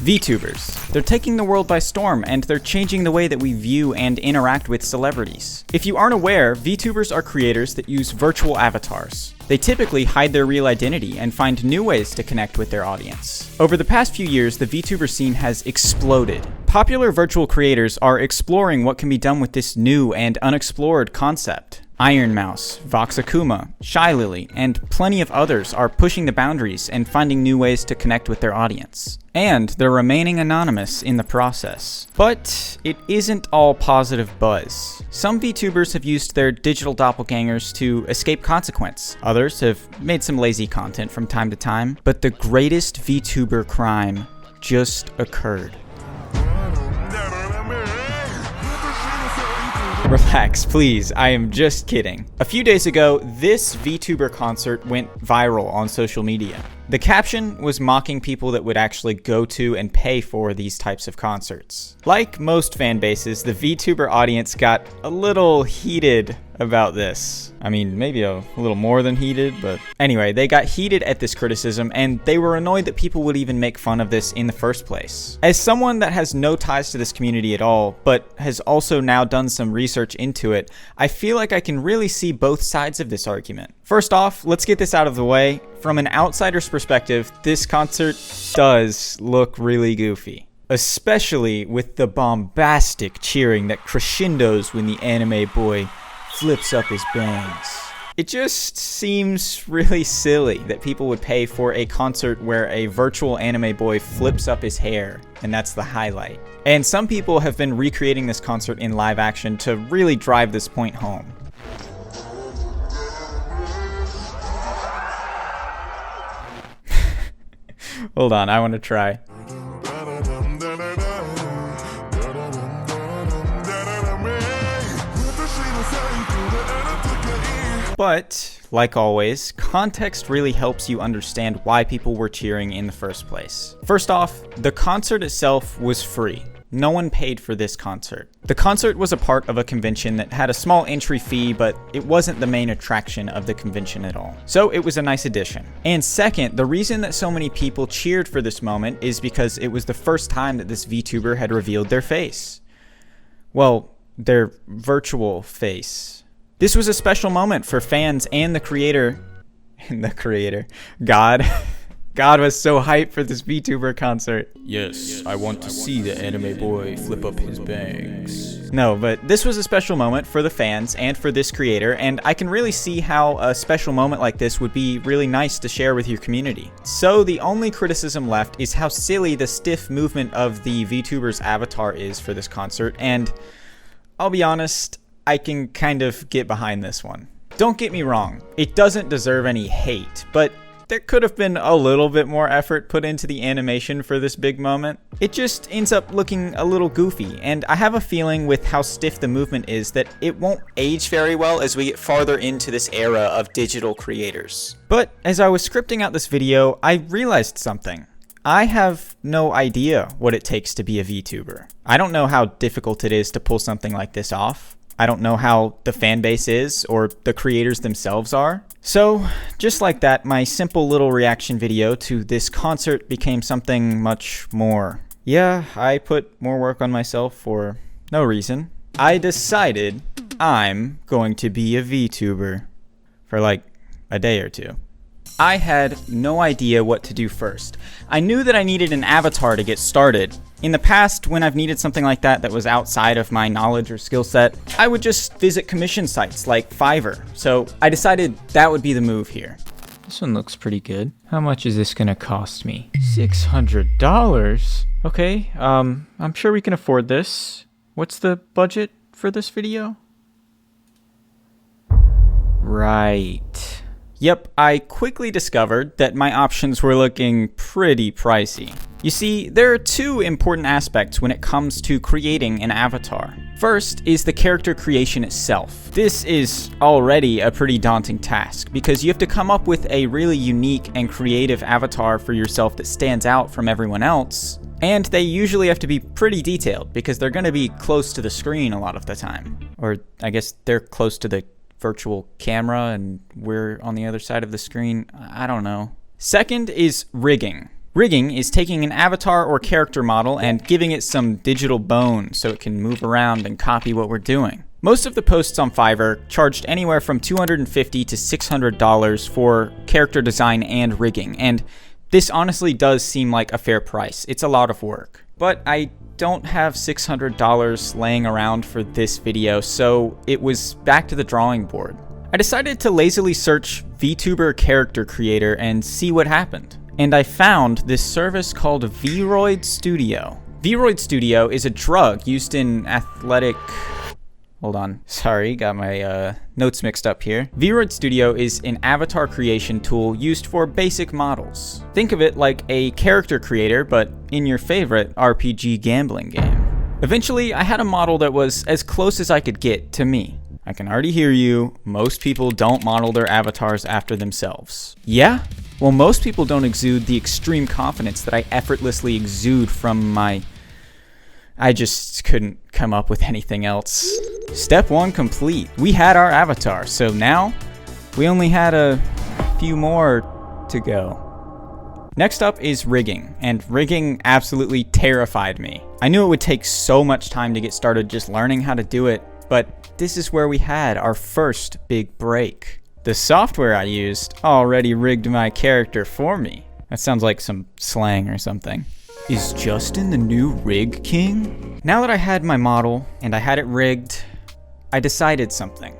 VTubers. They're taking the world by storm, and they're changing the way that we view and interact with celebrities. If you aren't aware, VTubers are creators that use virtual avatars. They typically hide their real identity and find new ways to connect with their audience. Over the past few years, the VTuber scene has exploded. Popular virtual creators are exploring what can be done with this new and unexplored concept. Iron Mouse, Vox Akuma, Shy Lily, and plenty of others are pushing the boundaries and finding new ways to connect with their audience. And they're remaining anonymous in the process. But it isn't all positive buzz. Some VTubers have used their digital doppelgangers to escape consequence. Others have made some lazy content from time to time. But the greatest VTuber crime just occurred. Relax, please, I am just kidding. A few days ago, this VTuber concert went viral on social media. The caption was mocking people that would actually go to and pay for these types of concerts. Like most fan bases, the VTuber audience got a little heated about this. I mean, maybe a little more than heated, but anyway, they got heated at this criticism, and they were annoyed that people would even make fun of this in the first place. As someone that has no ties to this community at all, but has also now done some research into it, I feel like I can really see both sides of this argument. First off, let's get this out of the way. From an outsider's perspective, this concert does look really goofy. Especially with the bombastic cheering that crescendos when the anime boy flips up his bangs. It just seems really silly that people would pay for a concert where a virtual anime boy flips up his hair, and that's the highlight. And some people have been recreating this concert in live action to really drive this point home. Hold on, I want to try. But, like always, context really helps you understand why people were cheering in the first place. First off, the concert itself was free. No one paid for this concert. The concert was a part of a convention that had a small entry fee, but it wasn't the main attraction of the convention at all. So it was a nice addition. And second, the reason that so many people cheered for this moment is because it was the first time that this VTuber had revealed their face. Well, their virtual face. This was a special moment for fans and the creator, God. God was so hyped for this VTuber concert. Yes, I want to see the anime boy flip up his bangs. No, but this was a special moment for the fans and for this creator, and I can really see how a special moment like this would be really nice to share with your community. So the only criticism left is how silly the stiff movement of the VTuber's avatar is for this concert, and I'll be honest, I can kind of get behind this one. Don't get me wrong, it doesn't deserve any hate, but there could have been a little bit more effort put into the animation for this big moment. It just ends up looking a little goofy, and I have a feeling with how stiff the movement is that it won't age very well as we get farther into this era of digital creators. But as I was scripting out this video, I realized something. I have no idea what it takes to be a VTuber. I don't know how difficult it is to pull something like this off. I don't know how the fan base is or the creators themselves are. So, just like that, my simple little reaction video to this concert became something much more. Yeah, I put more work on myself for no reason. I decided I'm going to be a VTuber for like a day or two. I had no idea what to do first. I knew that I needed an avatar to get started. In the past, when I've needed something like that was outside of my knowledge or skill set, I would just visit commission sites like Fiverr. So I decided that would be the move here. This one looks pretty good. How much is this gonna cost me? $600? Okay, I'm sure we can afford this. What's the budget for this video? Right. Yep, I quickly discovered that my options were looking pretty pricey. You see, there are two important aspects when it comes to creating an avatar. First is the character creation itself. This is already a pretty daunting task because you have to come up with a really unique and creative avatar for yourself that stands out from everyone else. And they usually have to be pretty detailed because they're going to be close to the screen a lot of the time. Or I guess they're close to the virtual camera and we're on the other side of the screen. I don't know. Second is rigging. Rigging is taking an avatar or character model and giving it some digital bone so it can move around and copy what we're doing. Most of the posts on Fiverr charged anywhere from $250 to $600 for character design and rigging, and this honestly does seem like a fair price. It's a lot of work. But I don't have $600 laying around for this video, so it was back to the drawing board. I decided to lazily search VTuber character creator and see what happened. And I found this service called Vroid Studio. Vroid Studio is a drug used in athletic... Hold on. Sorry, got my notes mixed up here. Vroid Studio is an avatar creation tool used for basic models. Think of it like a character creator, but in your favorite RPG gambling game. Eventually, I had a model that was as close as I could get to me. I can already hear you. Most people don't model their avatars after themselves. Yeah? Well, most people don't exude the extreme confidence that I effortlessly exude from my... I just couldn't come up with anything else. Step 1 complete. We had our avatar, so now we only had a few more to go. Next up is rigging, and rigging absolutely terrified me. I knew it would take so much time to get started just learning how to do it, but this is where we had our first big break. The software I used already rigged my character for me. That sounds like some slang or something. Is Justin the new rig king? Now that I had my model and I had it rigged, I decided something.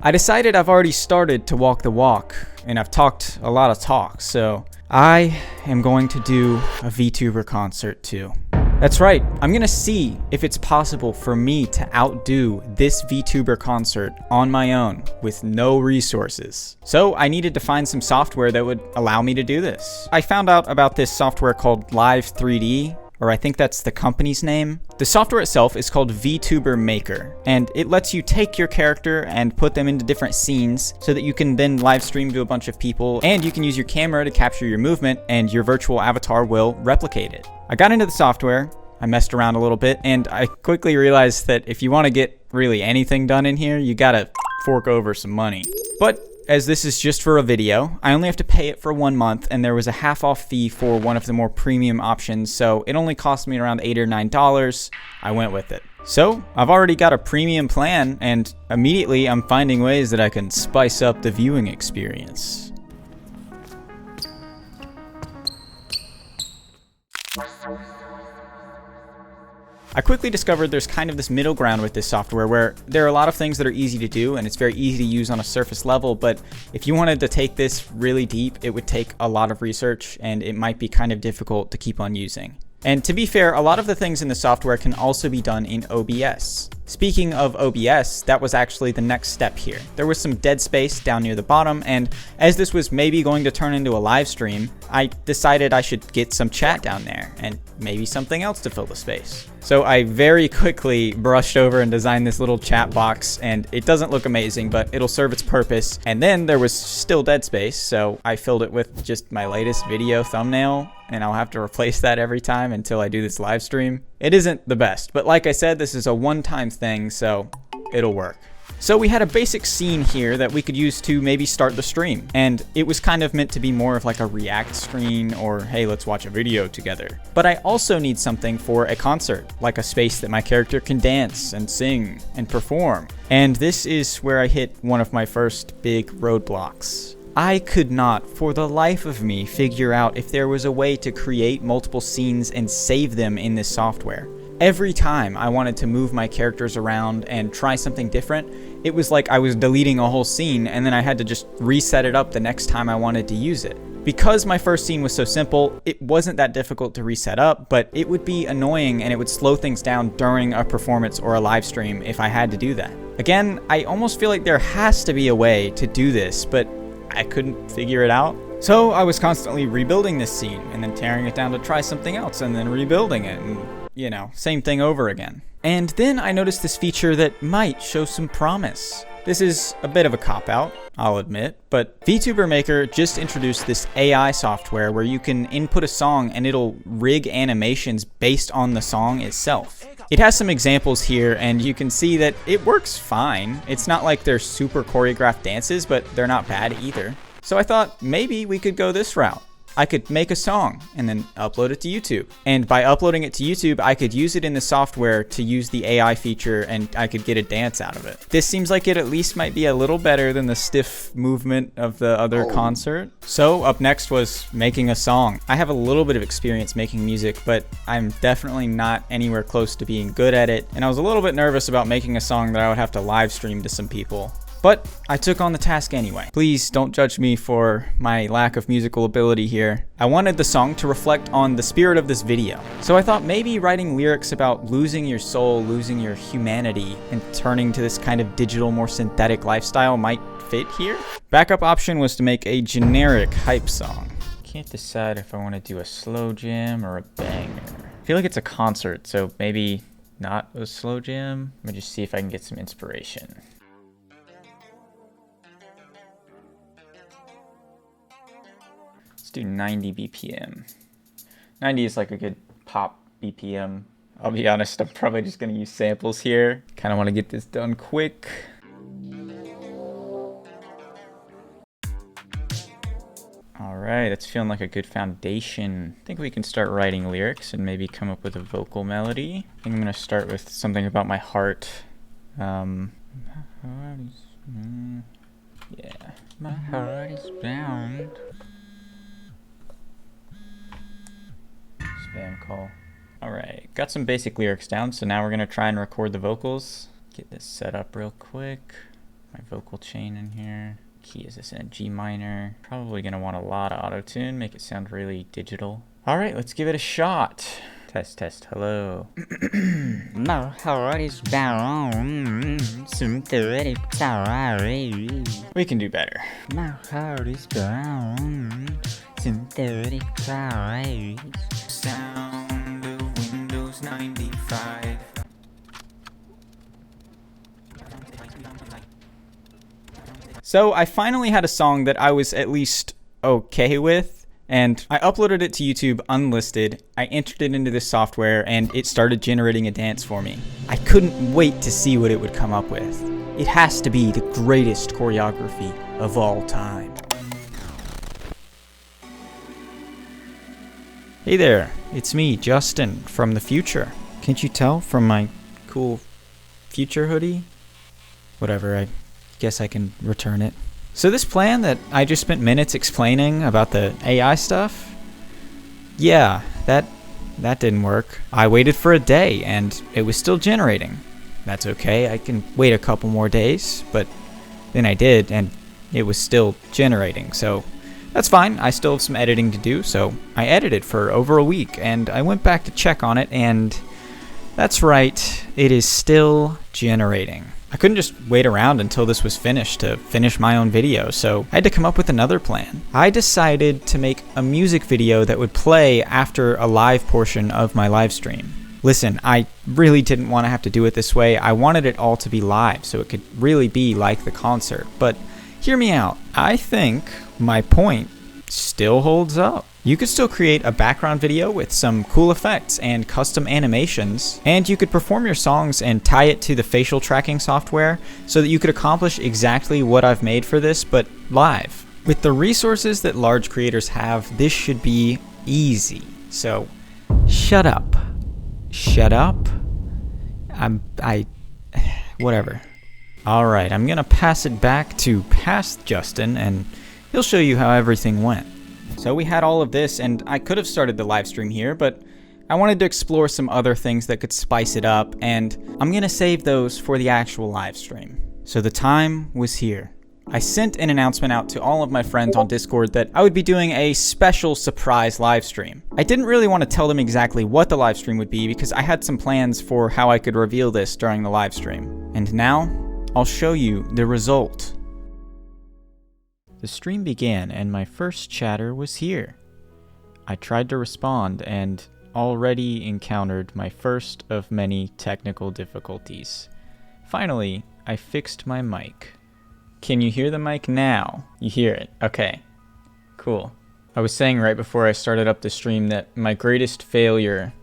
I decided I've already started to walk the walk, and I've talked a lot of talk, so I am going to do a VTuber concert too. That's right, I'm gonna see if it's possible for me to outdo this VTuber concert on my own with no resources. So I needed to find some software that would allow me to do this. I found out about this software called Live 3D, or I think that's the company's name. The software itself is called VTuber Maker, and it lets you take your character and put them into different scenes so that you can then live stream to a bunch of people, and you can use your camera to capture your movement, and your virtual avatar will replicate it. I got into the software, I messed around a little bit, and I quickly realized that if you want to get really anything done in here, you gotta fork over some money. But as this is just for a video, I only have to pay it for 1 month, and there was a half-off fee for one of the more premium options, so it only cost me around $8 or $9. I went with it. So I've already got a premium plan, and immediately I'm finding ways that I can spice up the viewing experience. I quickly discovered there's kind of this middle ground with this software where there are a lot of things that are easy to do and it's very easy to use on a surface level, but if you wanted to take this really deep, it would take a lot of research and it might be kind of difficult to keep on using. And to be fair, a lot of the things in the software can also be done in OBS. Speaking of OBS, that was actually the next step here. There was some dead space down near the bottom, and as this was maybe going to turn into a live stream, I decided I should get some chat down there and maybe something else to fill the space. So I very quickly brushed over and designed this little chat box, and it doesn't look amazing, but it'll serve its purpose. And then there was still dead space, so I filled it with just my latest video thumbnail, and I'll have to replace that every time until I do this live stream. It isn't the best, but like I said, this is a one-time thing, so it'll work. So we had a basic scene here that we could use to maybe start the stream, and it was kind of meant to be more of like a react screen or hey, let's watch a video together. But I also need something for a concert, like a space that my character can dance and sing and perform. And this is where I hit one of my first big roadblocks. I could not, for the life of me, figure out if there was a way to create multiple scenes and save them in this software. Every time I wanted to move my characters around and try something different, it was like I was deleting a whole scene and then I had to just reset it up the next time I wanted to use it. Because my first scene was so simple, it wasn't that difficult to reset up, but it would be annoying and it would slow things down during a performance or a live stream if I had to do that. Again, I almost feel like there has to be a way to do this, but I couldn't figure it out. So I was constantly rebuilding this scene and then tearing it down to try something else and then rebuilding it and, you know, same thing over again. And then I noticed this feature that might show some promise. This is a bit of a cop-out, I'll admit, but VTuber Maker just introduced this AI software where you can input a song and it'll rig animations based on the song itself. It has some examples here and you can see that it works fine. It's not like they're super choreographed dances, but they're not bad either. So I thought maybe we could go this route. I could make a song and then upload it to YouTube. And by uploading it to YouTube, I could use it in the software to use the AI feature and I could get a dance out of it. This seems like it at least might be a little better than the stiff movement of the other concert. So up next was making a song. I have a little bit of experience making music, but I'm definitely not anywhere close to being good at it. And I was a little bit nervous about making a song that I would have to live stream to some people. But I took on the task anyway. Please don't judge me for my lack of musical ability here. I wanted the song to reflect on the spirit of this video. So I thought maybe writing lyrics about losing your soul, losing your humanity, and turning to this kind of digital, more synthetic lifestyle might fit here. Backup option was to make a generic hype song. Can't decide if I want to do a slow jam or a banger. I feel like it's a concert, so maybe not a slow jam. Let me just see if I can get some inspiration. Do 90 BPM. 90 is like a good pop BPM. I'll be honest, I'm probably just gonna use samples here. Kind of want to get this done quick. All right, it's feeling like a good foundation. I think we can start writing lyrics and maybe come up with a vocal melody. I think I'm gonna start with something about my heart. Yeah, my heart is bound. Spam call. Alright, got some basic lyrics down, so now we're gonna try and record the vocals. Get this set up real quick. My vocal chain in here. Key is this in a G minor. Probably gonna want a lot of auto-tune, make it sound really digital. Alright, let's give it a shot. Test, test, hello. My heart is bound. We can do better. My heart is bound. Synthetic clouds. Sound of Windows 95. So I finally had a song that I was at least okay with, and I uploaded it to YouTube unlisted. I entered it into this software and it started generating a dance for me. I couldn't wait to see what it would come up with. It has to be the greatest choreography of all time. Hey there, it's me, Justin, from the future. Can't you tell from my cool future hoodie? Whatever, I guess I can return it. So this plan that I just spent minutes explaining about the AI stuff, yeah, that didn't work. I waited for a day and it was still generating. That's okay, I can wait a couple more days, but then I did and it was still generating, so that's fine. I still have some editing to do, so I edited for over a week and I went back to check on it and that's right, it is still generating. I couldn't just wait around until this was finished to finish my own video, so I had to come up with another plan. I decided to make a music video that would play after a live portion of my live stream. Listen, I really didn't want to have to do it this way. I wanted it all to be live so it could really be like the concert, but hear me out. I think my point still holds up. You could still create a background video with some cool effects and custom animations, and you could perform your songs and tie it to the facial tracking software so that you could accomplish exactly what I've made for this, but live. With the resources that large creators have, this should be easy. So, shut up. Shut up. Whatever. Alright, I'm gonna pass it back to past Justin and he'll show you how everything went. So we had all of this and I could have started the live stream here, but I wanted to explore some other things that could spice it up and I'm gonna save those for the actual live stream. So the time was here. I sent an announcement out to all of my friends on Discord that I would be doing a special surprise live stream. I didn't really want to tell them exactly what the live stream would be because I had some plans for how I could reveal this during the live stream. And now, I'll show you the result. The stream began and my first chatter was here. I tried to respond and already encountered my first of many technical difficulties. Finally, I fixed my mic. Can you hear the mic now? You hear it. Okay. Cool. I was saying right before I started up the stream that my greatest failure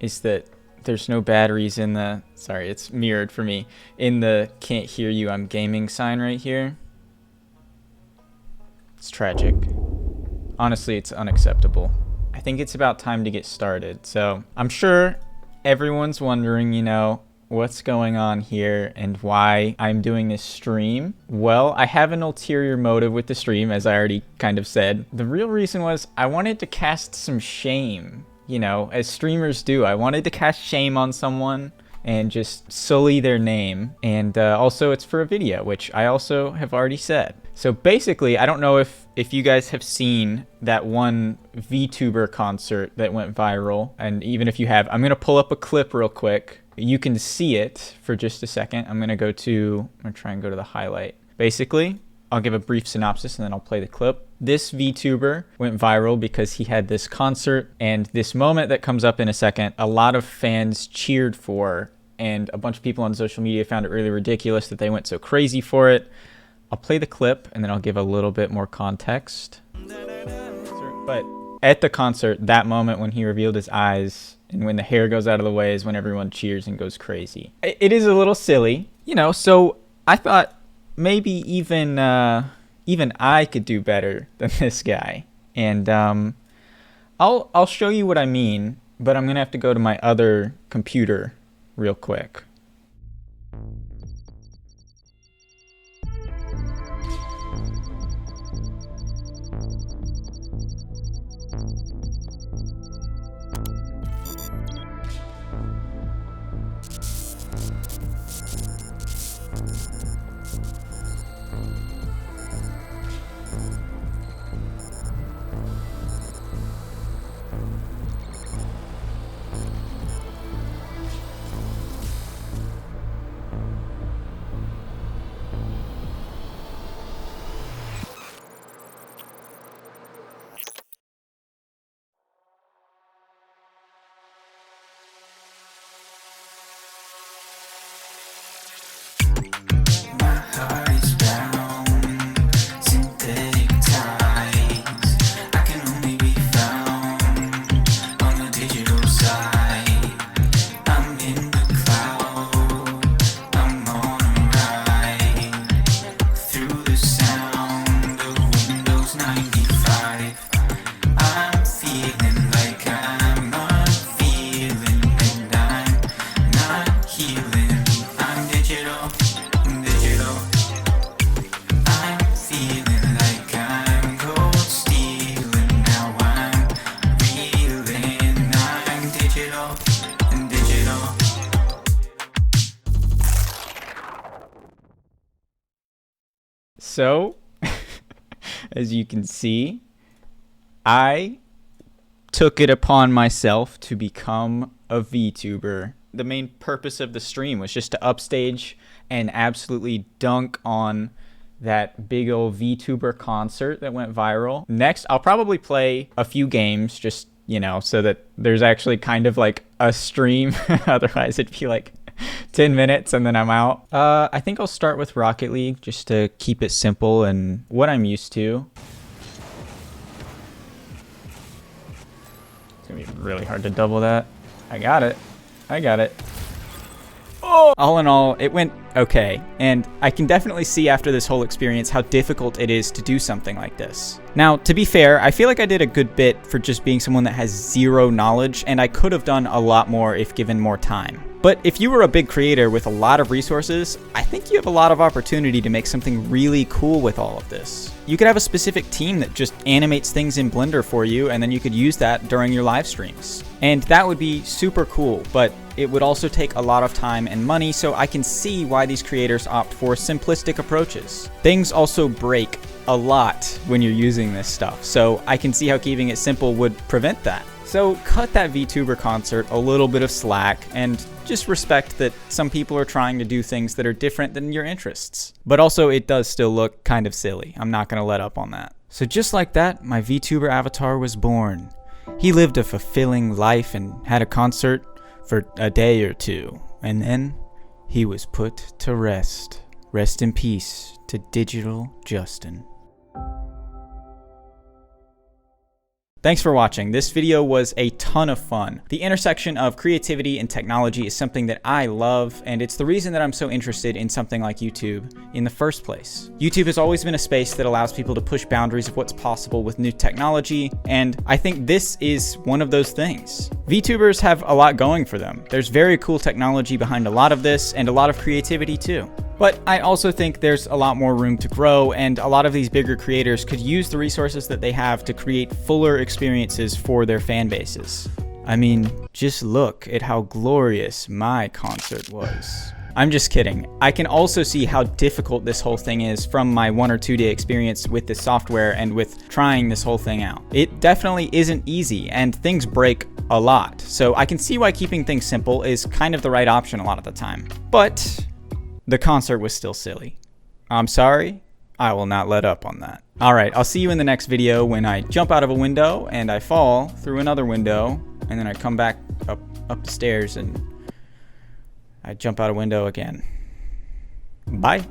is that there's no batteries in the... Sorry, it's mirrored for me. In the can't hear you, I'm gaming sign right here. It's tragic. Honestly, it's unacceptable. I think it's about time to get started. So I'm sure everyone's wondering, you know, what's going on here and why I'm doing this stream. Well, I have an ulterior motive with the stream, as I already kind of said. The real reason was I wanted to cast some shame, you know, as streamers do. I wanted to cast shame on someone and just sully their name. And also it's for a video, which I also have already said. So basically, I don't know if you guys have seen that one VTuber concert that went viral. And even if you have, I'm gonna pull up a clip real quick. You can see it for just a second. I'm gonna try and go to the highlight. Basically, I'll give a brief synopsis and then I'll play the clip. This VTuber went viral because he had this concert, and this moment that comes up in a second, a lot of fans cheered for, and a bunch of people on social media found it really ridiculous that they went so crazy for it. I'll play the clip and then I'll give a little bit more context. But at the concert, that moment when he revealed his eyes and when the hair goes out of the way is when everyone cheers and goes crazy. It is a little silly, you know, so I thought maybe even I could do better than this guy. And I'll show you what I mean, but I'm gonna have to go to my other computer real quick. So, as you can see, I took it upon myself to become a VTuber. The main purpose of the stream was just to upstage and absolutely dunk on that big old VTuber concert that went viral. Next, I'll probably play a few games just, you know, so that there's actually kind of like a stream. Otherwise, it'd be like 10 minutes and then I'm out. I think I'll start with Rocket League just to keep it simple and what I'm used to. It's gonna be really hard to double that. I got it. Oh! All in all, it went okay, and I can definitely see after this whole experience how difficult it is to do something like this. Now, to be fair, I feel like I did a good bit for just being someone that has zero knowledge, and I could have done a lot more if given more time. But if you were a big creator with a lot of resources, I think you have a lot of opportunity to make something really cool with all of this. You could have a specific team that just animates things in Blender for you, and then you could use that during your live streams. And that would be super cool, but it would also take a lot of time and money, so I can see why these creators opt for simplistic approaches. Things also break a lot when you're using this stuff, so I can see how keeping it simple would prevent that. So cut that VTuber concert a little bit of slack and just respect that some people are trying to do things that are different than your interests. But also it does still look kind of silly. I'm not gonna let up on that. So just like that, my VTuber avatar was born. He lived a fulfilling life and had a concert for a day or two, and then he was put to rest. Rest in peace to Digital Justin. Thanks for watching. This video was a ton of fun. The intersection of creativity and technology is something that I love, and it's the reason that I'm so interested in something like YouTube in the first place. YouTube has always been a space that allows people to push boundaries of what's possible with new technology, and I think this is one of those things. VTubers have a lot going for them. There's very cool technology behind a lot of this, and a lot of creativity too. But I also think there's a lot more room to grow, and a lot of these bigger creators could use the resources that they have to create fuller experiences for their fan bases. I mean, just look at how glorious my concert was. I'm just kidding. I can also see how difficult this whole thing is from my 1 or 2 day experience with this software and with trying this whole thing out. It definitely isn't easy, and things break a lot. So I can see why keeping things simple is kind of the right option a lot of the time. But the concert was still silly. I'm sorry, I will not let up on that. All right, I'll see you in the next video when I jump out of a window and I fall through another window, and then I come back up the stairs and I jump out a window again. Bye.